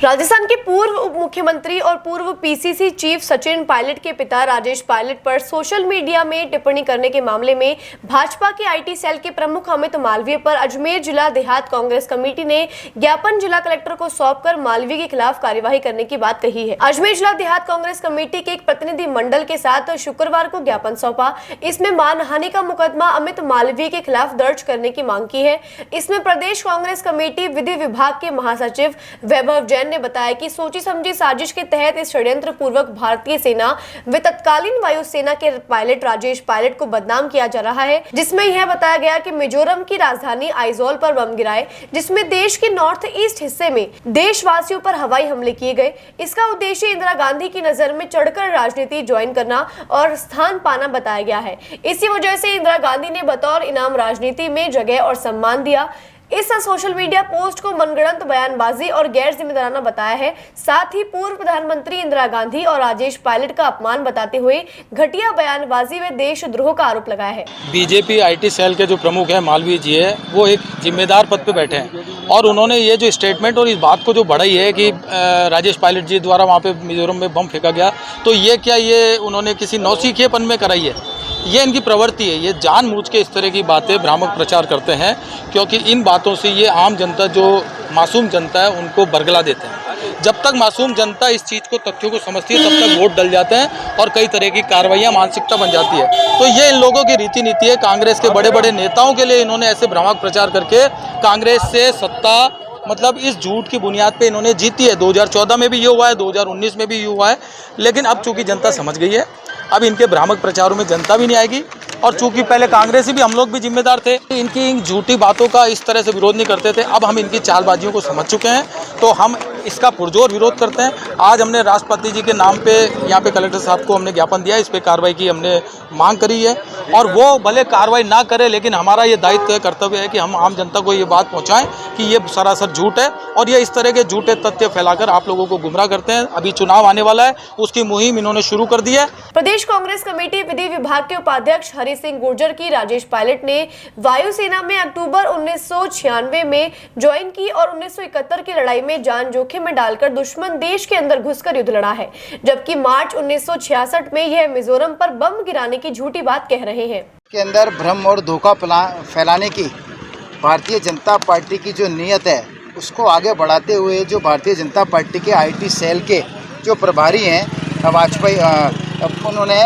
राजस्थान के पूर्व उप मुख्यमंत्री और पूर्व पीसीसी चीफ सचिन पायलट के पिता राजेश पायलट पर सोशल मीडिया में टिप्पणी करने के मामले में भाजपा के आईटी सेल के प्रमुख अमित मालवीय पर अजमेर जिला देहात कांग्रेस कमेटी ने ज्ञापन जिला कलेक्टर को सौंपकर मालवीय के खिलाफ कार्यवाही करने की बात कही है। अजमेर जिला देहात कांग्रेस कमेटी के एक प्रतिनिधि मंडल के साथ शुक्रवार को ज्ञापन सौंपा। इसमें मानहानि का मुकदमा अमित मालवीय के खिलाफ दर्ज करने की मांग की है। इसमें प्रदेश कांग्रेस कमेटी विधि विभाग के महासचिव वैभव जैन ने बताया कि सोची समझी साजिश के तहत इस षड्यंत्र पूर्वक भारतीय सेना व तत्कालीन वायुसेना के पायलट राजेश पायलट को बदनाम किया जा रहा है, जिसमें यह बताया गया कि मिजोरम की राजधानी आइजोल पर बम गिराए, जिसमें देश के नॉर्थ ईस्ट हिस्से में देशवासियों पर हवाई हमले किए गए। इसका उद्देश्य इंदिरा गांधी की नजर में चढ़कर राजनीति ज्वाइन करना और स्थान पाना बताया गया है। इसी वजह से इंदिरा गांधी ने बतौर इनाम राजनीति में जगह और सम्मान दिया। इस सोशल मीडिया पोस्ट को मनगढ़ंत बयानबाजी और गैर जिम्मेदाराना बताया है। साथ ही पूर्व प्रधानमंत्री इंदिरा गांधी और राजेश पायलट का अपमान बताते हुए घटिया बयानबाजी व देशद्रोह का आरोप लगाया है। बीजेपी आईटी सेल के जो प्रमुख है मालवीय जी है, वो एक जिम्मेदार पद पे बैठे हैं और उन्होंने ये जो स्टेटमेंट और इस बात को जो बढ़ाई है कि राजेश पायलट जी द्वारा वहाँ पे मिजोरम में बम फेंका गया, तो ये क्या ये उन्होंने किसी नौसिखिएपन में कराई है? ये इनकी प्रवृत्ति है। ये जानबूझ के इस तरह की बातें भ्रामक प्रचार करते हैं, क्योंकि इन बातों से ये आम जनता जो मासूम जनता है उनको बरगला देते हैं। जब तक मासूम जनता इस चीज़ को तथ्यों को समझती है तब तक वोट डल जाते हैं और कई तरह की कार्रवाइयाँ मानसिकता बन जाती है। तो ये इन लोगों की रीति नीति है। कांग्रेस के बड़े बड़े नेताओं के लिए इन्होंने ऐसे भ्रामक प्रचार करके कांग्रेस से सत्ता मतलब इस झूठ की बुनियाद पे इन्होंने जीती है। 2014 में भी ये हुआ है, 2019 में भी ये हुआ है, लेकिन अब चूंकि जनता समझ गई है, अब इनके भ्रामक प्रचारों में जनता भी नहीं आएगी। और चूंकि पहले कांग्रेसी भी हम लोग भी जिम्मेदार थे, इनकी इन झूठी बातों का इस तरह से विरोध नहीं करते थे। अब हम इनकी चालबाजियों को समझ चुके हैं, तो हम इसका पुरजोर विरोध करते हैं। आज हमने राष्ट्रपति जी के नाम पे यहाँ पे कलेक्टर साहब को हमने ज्ञापन दिया, इस पे कार्रवाई की हमने मांग करी है। और वो भले कार्रवाई ना करे, लेकिन हमारा ये दायित्व है, कर्तव्य है कि हम आम जनता को ये बात पहुँचाएं कि ये सरासर झूठ है और ये इस तरह के झूठे तथ्य फैलाकर आप लोगों को गुमराह करते हैं। अभी चुनाव आने वाला है, उसकी मुहिम इन्होंने शुरू कर दी है। प्रदेश कांग्रेस कमेटी विधि विभाग के उपाध्यक्ष हरि सिंह गुर्जर की राजेश पायलट ने वायुसेना में अक्टूबर 1996 में ज्वाइन की और 1971 की लड़ाई में जान जोखिम में डालकर दुश्मन देश के अंदर घुसकर युद्ध लड़ा है, जबकि मार्च 1966 में यह मिजोरम पर बम गिराने की झूठी बात कह रहे हैं। के अंदर भ्रम और धोखा फैलाने की भारतीय जनता पार्टी की जो नीयत है, उसको आगे बढ़ाते हुए जो भारतीय जनता पार्टी के आईटी सेल के जो प्रभारी हैं वाजपेयी, उन्होंने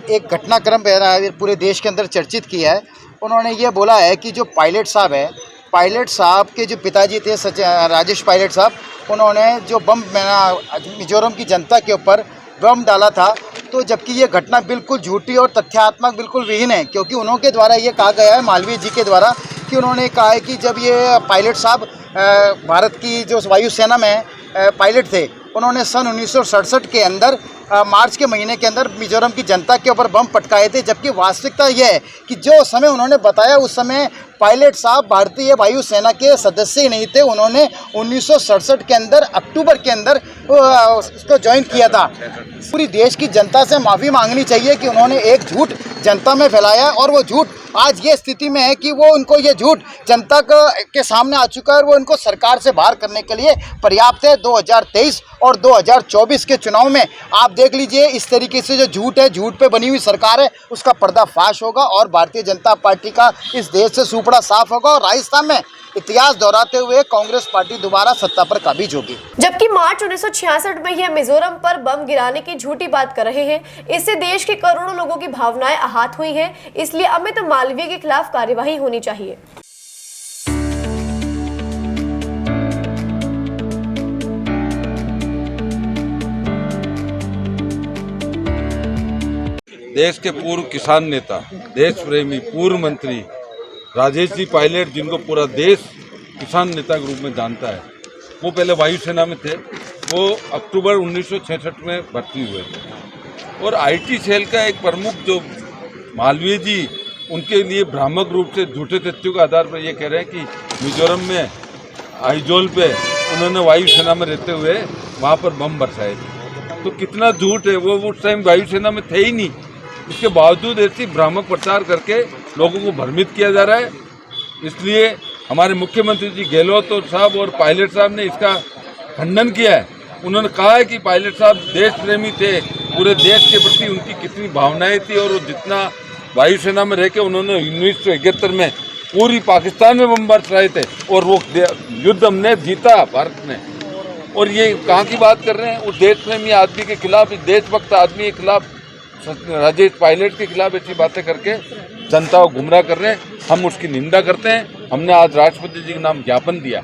एक घटनाक्रम पूरे देश के अंदर चर्चित किया है। उन्होंने ये बोला है कि जो पायलट साहब है, पायलट साहब के जो पिताजी थे राजेश पायलट साहब, उन्होंने जो बम मिजोरम की जनता के ऊपर बम डाला था, तो जबकि ये घटना बिल्कुल झूठी और तथ्यात्मक बिल्कुल विहीन है। क्योंकि उन्होंने द्वारा ये कहा गया है, मालवीय जी के द्वारा, कि उन्होंने कहा है कि जब ये पायलट साहब भारत की जो वायुसेना में पायलट थे, उन्होंने सन 1967 के अंदर मार्च के महीने के अंदर मिजोरम की जनता के ऊपर बम पटकाए थे। जबकि वास्तविकता यह है कि जो समय उन्होंने बताया उस समय पायलट साहब भारतीय वायुसेना के सदस्य ही नहीं थे। उन्होंने 1967 के अंदर अक्टूबर के अंदर उसको ज्वाइन किया था। पूरी देश की जनता से माफ़ी मांगनी चाहिए कि उन्होंने एक झूठ जनता में फैलाया और वो झूठ आज ये स्थिति में है कि वो उनको ये झूठ जनता के सामने आ चुका है और वो उनको सरकार से बाहर करने के लिए पर्याप्त है। 2023 और 2024 के चुनाव में आप देख लीजिए, इस तरीके से जो झूठ है, झूठ पे बनी हुई सरकार है, उसका पर्दाफाश होगा और भारतीय जनता पार्टी का इस देश से सुपड़ा साफ होगा और राजस्थान में इतिहास दोहराते हुए कांग्रेस पार्टी दोबारा सत्ता पर काबिज होगी। जबकि मार्च 1966 में यह मिजोरम पर बम गिराने की झूठी बात कर रहे हैं। इससे देश के करोड़ों लोगों की भावनाएं आहत हुई हैं, इसलिए अमित मालवीय के खिलाफ कार्यवाही होनी चाहिए। देश के पूर्व किसान नेता, देश प्रेमी, पूर्व मंत्री राजेश जी पायलट, जिनको पूरा देश किसान नेता के रूप में जानता है, वो पहले वायुसेना में थे। वो अक्टूबर 1966 में भर्ती हुए थे। और आईटी सेल का एक प्रमुख जो मालवीय जी, उनके लिए भ्रामक रूप से झूठे तथ्यों के आधार पर ये कह रहे हैं कि मिजोरम में आइजोल पे उन्होंने वायुसेना में रहते हुए वहाँ पर बम बरसाए थे। तो कितना झूठ है, वो उस टाइम वायुसेना में थे ही नहीं। इसके बावजूद ऐसी भ्रामक प्रचार करके लोगों को भ्रमित किया जा रहा है। इसलिए हमारे मुख्यमंत्री जी गहलोत साहब और पायलट साहब ने इसका खंडन किया है। उन्होंने कहा है कि पायलट साहब देश प्रेमी थे, पूरे देश के प्रति उनकी कितनी भावनाएं थी और वो जितना वायुसेना में रह के उन्होंने 1971 में पूरी पाकिस्तान में बम बरसाए थे और वो युद्ध हमने जीता भारत ने। और ये कहाँ की बात कर रहे हैं? उस देश प्रेमी आदमी के खिलाफ, इस देशभक्त आदमी के खिलाफ, राजेश पायलट के खिलाफ ऐसी बातें करके जनता को गुमराह कर रहे हैं। हम उसकी निंदा करते हैं। हमने आज राष्ट्रपति जी के नाम ज्ञापन दिया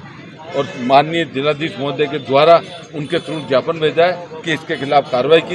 और माननीय जिलाधीश महोदय के द्वारा उनके थ्रू ज्ञापन भेजा है कि इसके खिलाफ कार्रवाई की